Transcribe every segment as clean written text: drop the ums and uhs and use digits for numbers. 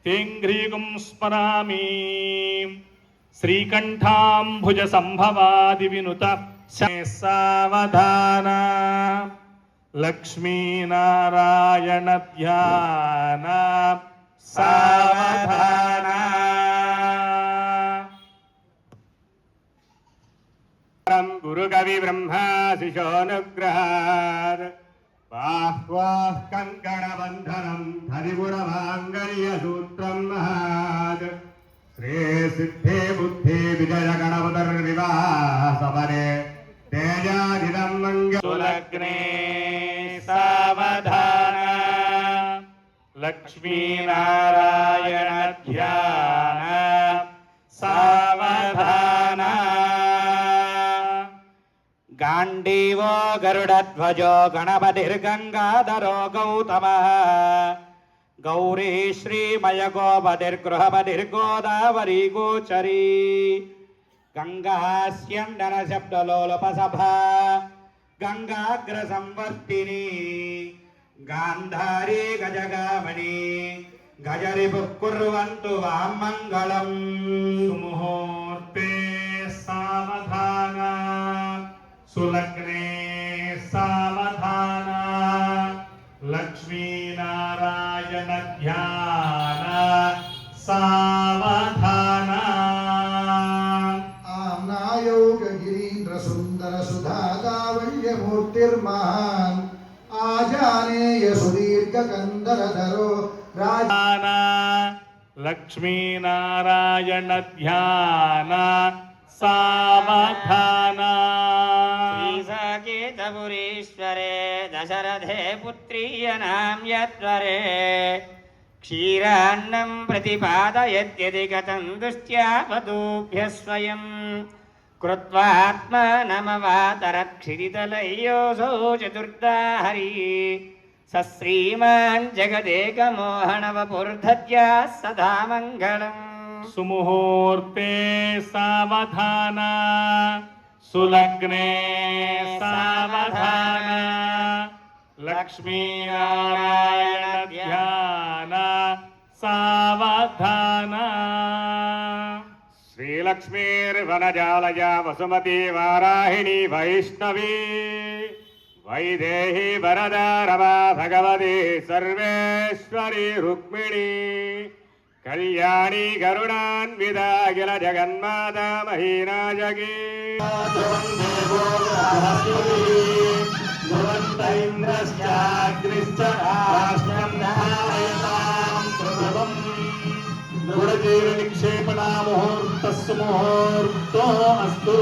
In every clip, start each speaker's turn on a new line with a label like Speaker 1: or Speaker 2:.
Speaker 1: तेङ्घ्रीगुं स्मरामि श्रीकण्ठाम्भुज सम्भवादि विनुत सावधान लक्ष्मीनारायण ध्यान सावधान गुरुकवि ब्रह्माशिशोऽनुग्रहात् बाह्वाः कङ्कणबन्धनं हरिपुरमाङ्गल्यसूत्रं महात् श्रीसिद्धे बुद्धे विजय गणपतिर्विवाहसमरे तेजादिदं मङ्गलग्ने सावधान लक्ष्मीनारायण ध्यान सावधान गाण्डीवो गरुडध्वजो गणपतिर्गङ्गाधरो गौतमः गौरी श्रीमयगोपतिर्गृहपतिर्गोदावरी गोचरी गङ्गास्यन्दनशब्दलोलपसभा गङ्गाग्रसंवर्तिनी गान्धारी गजगामणी गजरिपुः कुर्वन्तु वां मङ्गलम् सुमुहूर्ते सावधान सुलग्ने सावधान लक्ष्मीनारायण ध्यान सावधान
Speaker 2: आम्नायोगगिरीन्द्र सुन्दर सुधादावल्यमूर्तिर्महान् आजानेय सुदीर्घ कंदरधरो राजान
Speaker 1: लक्ष्मीनारायण ध्यान सावधान
Speaker 3: श्रीसाकेतपुरीश्वरे दशरथे पुत्रीयनां यद्वरे क्षीरान्नं प्रतिपादयद्यदि गतं दुष्ट्यापदूभ्यः स्वयं कृत्वात्मनमवातरक्षिरितलयोऽसौ चतुर्धा हरि स श्रीमान् जगदेकमोहनवपुर्धज्याः सदा मङ्गलम्
Speaker 1: सुमुहूर्ते सावधान सुलग्ने सावधान लक्ष्मीनारायण ध्यान सावधान श्रीलक्ष्मीर्वनजालया वसुमती वाराहिणी वैष्णवी वैदेही वरदा रमा भगवती सर्वेश्वरी रुक्मिणी कल्याणी गरुडान्विता किल जगन्माता महीनाजगी निक्षेपणा मुहूर्तस्य मुहूर्तो अस्तु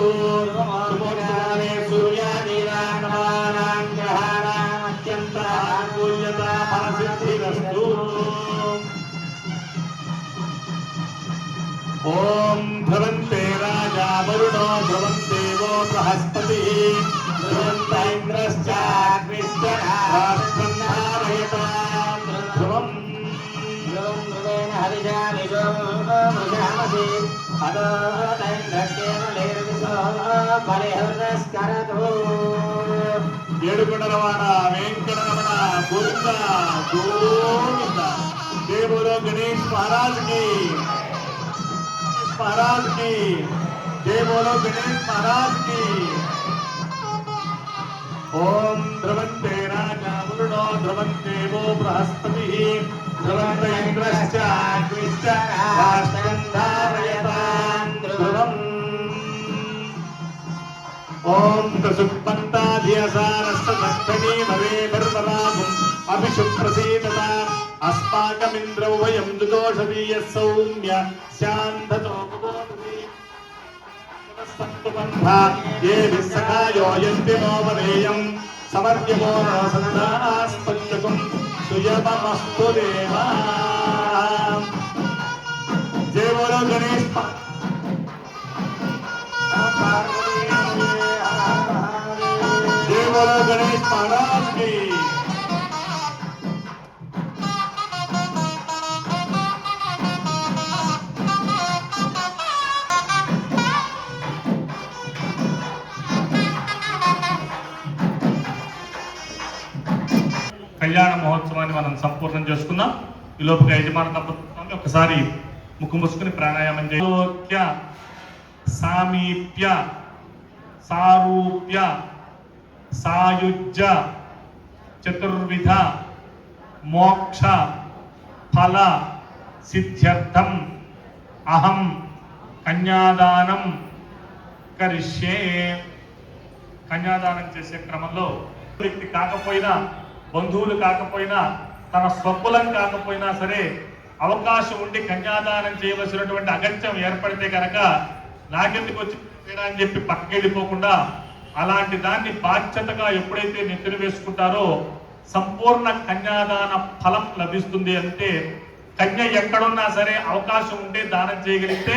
Speaker 1: सूर्यादीनां ग्रहाणाम् अत्यन्तानुकूल्यता फलसिद्धिरस्तु ओम ध्रुवन्ते राजा वरुणो ध्रुवन्ते वो बृहस्पतिः ध्रुवन्त इन्द्रश्चाग्निश्च राष्ट्रन्धारयतां ध्रुवम् ध्रुवेण हरिजानिजो मृगामसि अदोदैन्द्रकेवलेर्विशो बलिहृदस्करतो ఏడుకొండలవాడ వెంకటరమణ గోవింద గోవింద దేవుడు గణేష్ మహారాజ్ కి महाराज की जय बोलो गणेश महाराज की ओम ध्रुवन्ते राजा वरुणो ध्रुवन्ते वो बृहस्पतिः ध्रुवन्त इन्द्रश्च अग्निश्च राष्ट्रगन्धारयतां ध्रुवम् ओम प्रसुप्पन्ताधियसारस्तदक्षिणी भवे बर्वरागुम् अभिषुप्रसीदताम् अस्माकमिन्द्रौ वयं दुदोषधीय सौम्य शान्ततो ये विस्सखायो यन्तिमोपदेयं समर्प्यमो सन्दास्पत्यकुं सुयममस्तु देवा जय बोलो गणेश जय बोलो गणेश महाराज की కళ్యాణ మహోత్సవాన్ని మనం సంపూర్ణం చేసుకుందాం. ఈ లోపుగా యజమాన దంపతులు
Speaker 4: ఒకసారి ముక్కు మూసుకుని ప్రాణాయామం చేయ సామీప్య సారూప్య సాయుజ్య చతుర్విధ మోక్ష ఫల సిద్ధ్యర్థం అహం కన్యాదానం కరిష్యే. కన్యాదానం చేసే క్రమంలో వ్యక్తి కాకపోయినా, బంధువులు కాకపోయినా, తన స్వకులం కాకపోయినా సరే అవకాశం ఉండి కన్యాదానం చేయవలసినటువంటి అగత్యం ఏర్పడితే కనుక నాకెందుకు వచ్చి అని చెప్పి పక్కకెళ్ళిపోకుండా అలాంటి దాన్ని బాధ్యతగా ఎప్పుడైతే నెత్తిన వేసుకుంటారో సంపూర్ణ కన్యాదాన ఫలం లభిస్తుంది. అంటే కన్య ఎక్కడున్నా సరే అవకాశం ఉంటే దానం చేయగలిగితే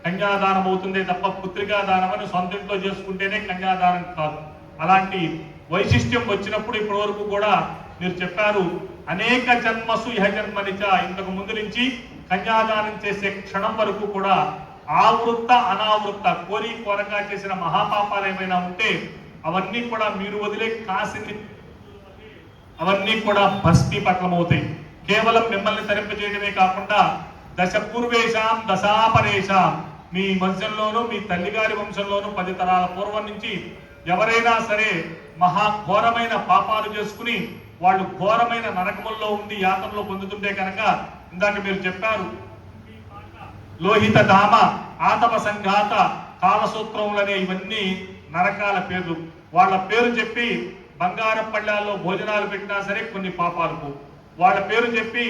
Speaker 4: కన్యాదానం అవుతుంది తప్ప పుత్రికా దానం అని సొంత ఇంట్లో చేసుకుంటేనే కన్యాదానం కాదు. అలాంటి వైశిష్ట్యం వచ్చినప్పుడు ఇప్పటి వరకు కూడా మీరు చెప్పారు అనేక జన్మసు ఇహ జన్మనిచ, ఇంతకు ముందు నుంచి కన్యాదానం చేసే క్షణం వరకు కూడా ఆవృత్త అనావృత్త కోరి కోరగా చేసిన మహాపాపాలు ఏమైనా ఉంటే అవన్నీ కూడా మీరు వదిలే కాసిని అవన్నీ కూడా భస్మీపట్లమవుతాయి. కేవలం మిమ్మల్ని తరింపజేయడమే కాకుండా దశ పూర్వేషాం దశాపరేషాం, మీ వంశంలోనూ మీ తల్లిగారి వంశంలోనూ 10 తరాల పూర్వం నుంచి ఎవరైనా సరే మహాఘోరమైన పాపాలు చేసుకుని వాళ్ళు ఘోరమైన నరకముల్లో ఉండి యాతనలో పొందుతుంటే కనుక ఇందాక మీరు చెప్పారు లోహిత ధామ ఆతప సంఘాత కాలసూత్రములనే ఇవన్నీ నరకాల పేర్లు. వాళ్ళ పేరు చెప్పి బంగారం పళ్ళాల్లో భోజనాలు పెట్టినా సరే కొన్ని పాపాలకు, వాళ్ళ పేరు చెప్పి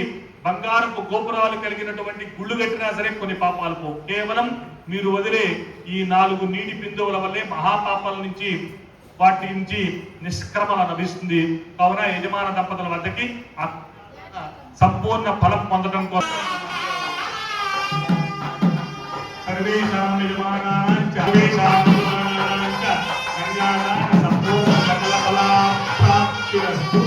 Speaker 4: బంగారపు గోపురాలు కలిగినటువంటి గుళ్ళు కట్టినా సరే కొన్ని పాపాలకు, కేవలం మీరు వదిలే ఈ 4 నీటి బిందువుల వల్లే మహాపాపాల నుంచి వాటి నుంచి నిష్క్రమణ లభిస్తుంది. కావున యజమాన దంపతుల వద్దకి సంపూర్ణ ఫలం పొందడం కోసం సర్వేషాం యజమానానాంచ కన్యాదాన సంపూర్ణ సకల ఫల ప్రాప్తిరస్తు.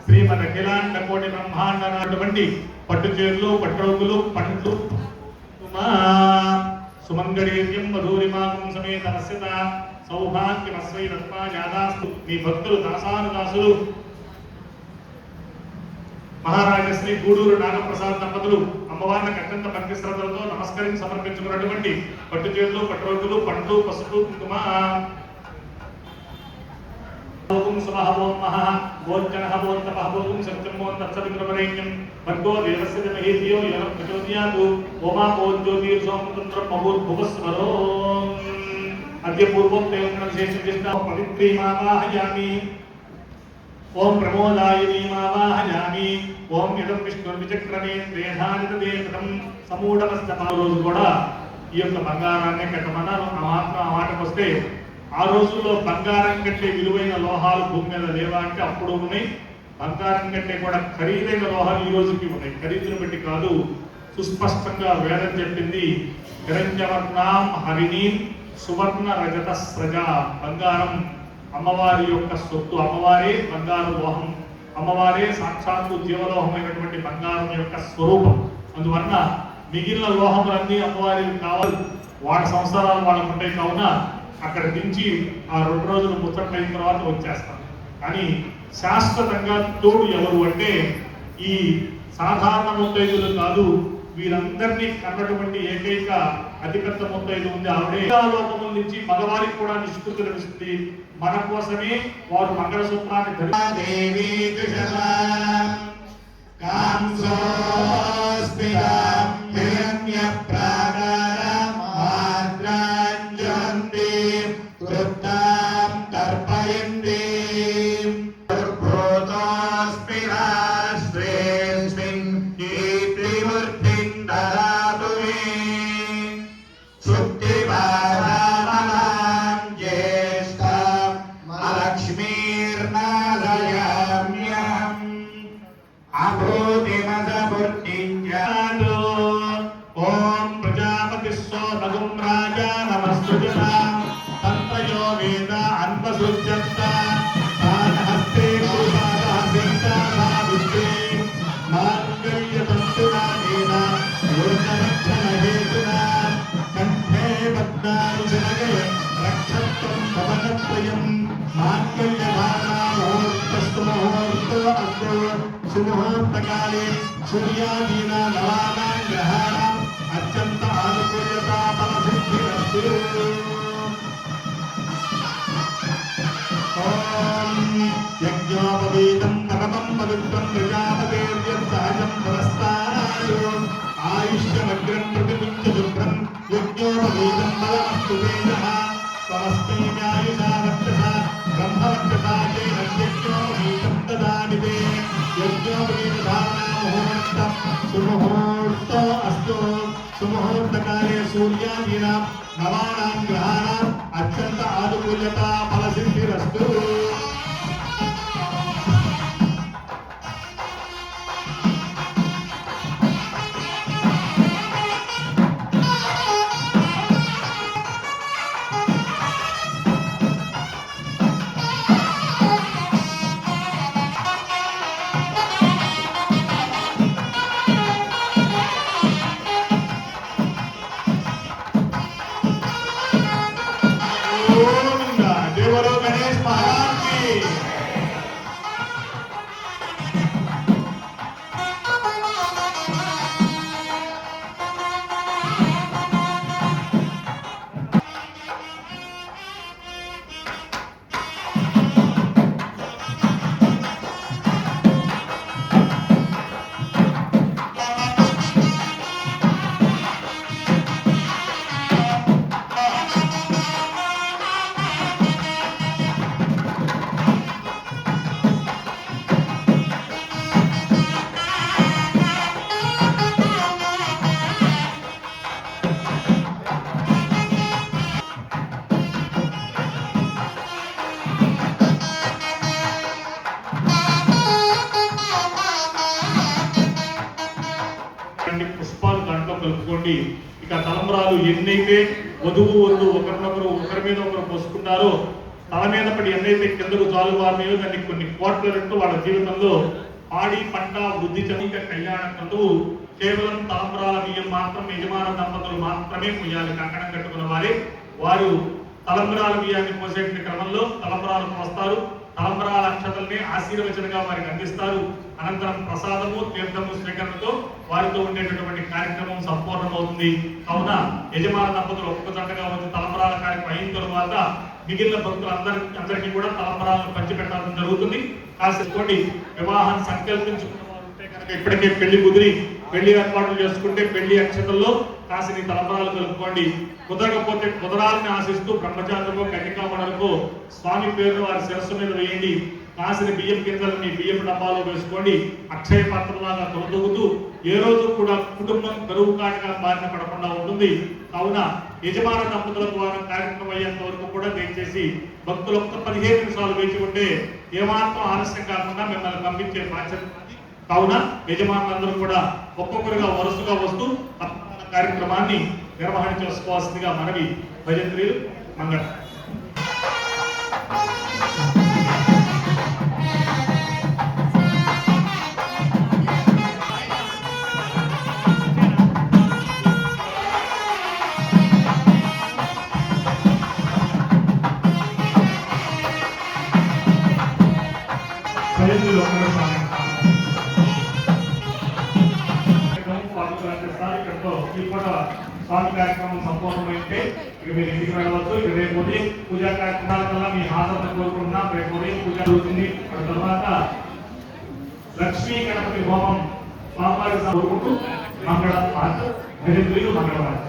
Speaker 4: శ్రీమద్ అఖిలాండ కోటి బ్రహ్మాండటువంటి పట్టు చీరలు, పట్టురుగులు, పండ్లు సుమంగళీర్యం మధురిమాగం సమేత నస్యత సౌభాగ్యమస్వై రత్మా యాదాస్తు. మీ భక్తులు దాసానుదాసులు మహారాజశ్రీ గూడూరు నాగప్రసాద్ దంపతులు అమ్మవారిని అత్యంత భక్తి శ్రద్ధలతో నమస్కరించి సమర్పించుకున్నటువంటి పట్టు చీరలు, పట్టురుగులు, పండ్లు, పసుపు, కుంకుమ ఓం స్వహ ఓం మహః ఓం జనః ఓం తపః ఓం సత్యం ఓం తత్సవితుర్వరేణ్యం భర్గో దేవస్య ధీమహి ధియో యో నః ప్రచోదయాత్ ఓమా ఓం జ్యోతిర్సోమపుత్రం బహుర్భువస్వరో. అద్య పూర్వోక్తేన విశేషం కృష్ణ పవిత్రీమావాహయామి. ఓం ప్రమోదాయనీమావాహయామి. ఓం యదం విష్ణుర్విచక్రమేంద్రేధానితదేకృతం సమూఢమస్త. రోజు కూడా ఈ యొక్క బంగారాన్ని కట్టమన్నారు. ఆ మాటకు వస్తే ఆ రోజుల్లో బంగారం కంటే విలువైన లోహాలు భూమి మీద లేవా అంటే అప్పుడు ఉన్నాయి. బంగారం కంటే కూడా ఖరీదైన లోహాలు ఈ రోజుకి ఉన్నాయి. ఖరీదును బట్టి కాదు, సుస్పష్టంగా వేదం చెప్పింది హిరణ్యవర్ణాం హరిణీం సువర్ణ రజత స్రజ. బంగారం అమ్మవారి యొక్క సొత్తు, అమ్మవారే బంగారు లోహం, అమ్మవారే సాక్షాత్తు జీవలోహమైనటువంటి బంగారం యొక్క స్వరూపం. అందువలన మిగిలిన లోహములన్నీ అమ్మవారికి కావాలి, వాళ్ళ సంసారాలు వాళ్ళకు ఉంటాయి. కావున అక్కడ దించి ఆ 2 రోజులు ముచ్చట్లైన తర్వాత వచ్చేస్తాం. కానీ శాశ్వతంగా తోడు ఎవరు అంటే ఈ సాధారణ ముత్తైదులు కాదు, వీరందరినీ కన్నటువంటి ఏకైక అతిపెద్ద ముత్తైదు ఉంది. ఆవిడే లోకముల నుంచి మగవారికి కూడా నిష్కృతి లభిస్తుంది. మన కోసమే వారు మంగళసూత్రాన్ని ఓం ప్రజాపతి
Speaker 1: ప్రవృత్యంత హస్తే సీతా సావిత్రి మాంగళ్యతంతునానేన యోగరక్షణహేతునా కంఠే పద్మానుజనగయ రక్షత్వం భవనత్రయం మాంగళ్యధారణాముహూర్తస్తు ముహూర్తో అస్తు సుముహూర్తకాలే సూర్యాదీనా నవానాం గ్రహాణాం అత్యంత ఆనుకూల్యతా ఫలసిద్ధిరస్తు. ఓం యజ్ఞోపవీతం పరమం పవిత్రం ప్రజాపతేర్యం సహజం పురస్తారాయో ఆయుష్యమగ్రం ప్రతిముంచ శుభ్రం యజ్ఞోపవీతం బలమస్తు తేజః స్వమస్మై న్యాయుషా వర్చసా బ్రహ్మవర్చసా తేన యజ్ఞోపవీతం దదామి తే యజ్ఞోపవీతధారణా ముహూర్తం సుముహూర్తో అస్తు సుముహూర్తకాలే సూర్యాదీనాం నవానాం గ్రహాణాం అత్యంత ఆనుకూల్యతా ఫలసిద్ధిరస్తు. గోవిందా దేవరో గణేష్ మహారాజ్ కి. పుష్పాలు దాంట్లో కలుపుకోండి. ఇక తలంబ్రాలు ఎన్నైతే వధువు వద్దు ఒకరినొకరు ఒకరి మీద ఒకరు పోసుకుంటారో తల మీద పడి ఎన్నైతే కిందకు జాలువారినాయో దాన్ని కొన్ని కోట్ల రెట్లు వాళ్ళ జీవితంలో ఆడి పంట వృద్ధి చెందిక కళ్యాణ క్రతువు కేవలం తలంబ్రాల బియ్యం మాత్రం యజమాన దంపతులు మాత్రమే పోయాలి. కంకణం కట్టుకున్న వారు తలంబ్రాల బియ్యాన్ని పోసే క్రమంలో తలంబ్రాలు పోస్తారు. తలంబ్రాల అక్షతల్ని ఆశీర్వచనగా వారికి అందిస్తారు. అనంతరం ప్రసాదము తీర్థము స్వీకరణతో వారితో ఉండేటటువంటి కార్యక్రమం సంపూర్ణమవుతుంది. కావున యజమాన దంపతులు ఒక్కొక్క జంటగా వచ్చి తలంబ్రాల కార్యక్రమం అయిన తరువాత మిగిలిన భక్తులందరికీ కూడా తలంబ్రాలను పంచిపెట్టాలని జరుగుతుంది. కాసేసుకోండి వివాహాన్ని సంకల్పించుకున్న వారు ఉంటే కనుక ఇప్పటికే పెళ్లి కుదిరి పెళ్లి ఏర్పాట్లు చేసుకుంటే పెళ్లి అక్షతల్లో కాసిని తలంబ్రాలు కలుపుకోండి. కుదరకపోతే కుదరాలని ఆశిస్తూ బ్రహ్మచారులకు కన్యకామణులకు స్వామి పేరు వారి శిరస్సు మీద వేయండి. కాసిన బియ్యం కిందలు మీ బియ్యం డబ్బాలో వేసుకోండి. అక్షయ పాత్రలాగా తొలతూగుతూ ఏ రోజు కూడా కుటుంబం కరువు కాటగా బారిన పడకుండా ఉంటుంది. కావున యజమాన దంపతుల ద్వారా కార్యక్రమం అయ్యేంత వరకు కూడా దయచేసి భక్తులు ఒక్క 15 నిమిషాలు వేచి ఉంటే ఏమాత్రం ఆలస్యం కాకుండా మిమ్మల్ని పంపించే బాధ్యత. కావున యజమానులందరూ కూడా ఒక్కొక్కరుగా వరుసగా వస్తూ కార్యక్రమాన్ని నిర్వహణ చేసుకోవాల్సిందిగా మనవి. భజంత్రీలు మంగళ. భజంత్రీలు స్వామి కార్యక్రమం సంపూర్ణమైతే ఇక మీరు ఇంటికి వెళ్ళవచ్చు. ఇక రేపు ఉదయం పూజా కార్యక్రమాల కల్లా మీ హాజరు కోరుకుంటున్నాం. రేపు ఉదయం పూజ జరుగుతుంది. ఆ తర్వాత లక్ష్మీ గణపతి హోమం స్వామివారికి కోరుకుంటూ మంగళ భజంత్రీలు మంగళవారం.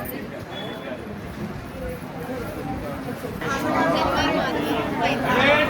Speaker 5: Terima kasih.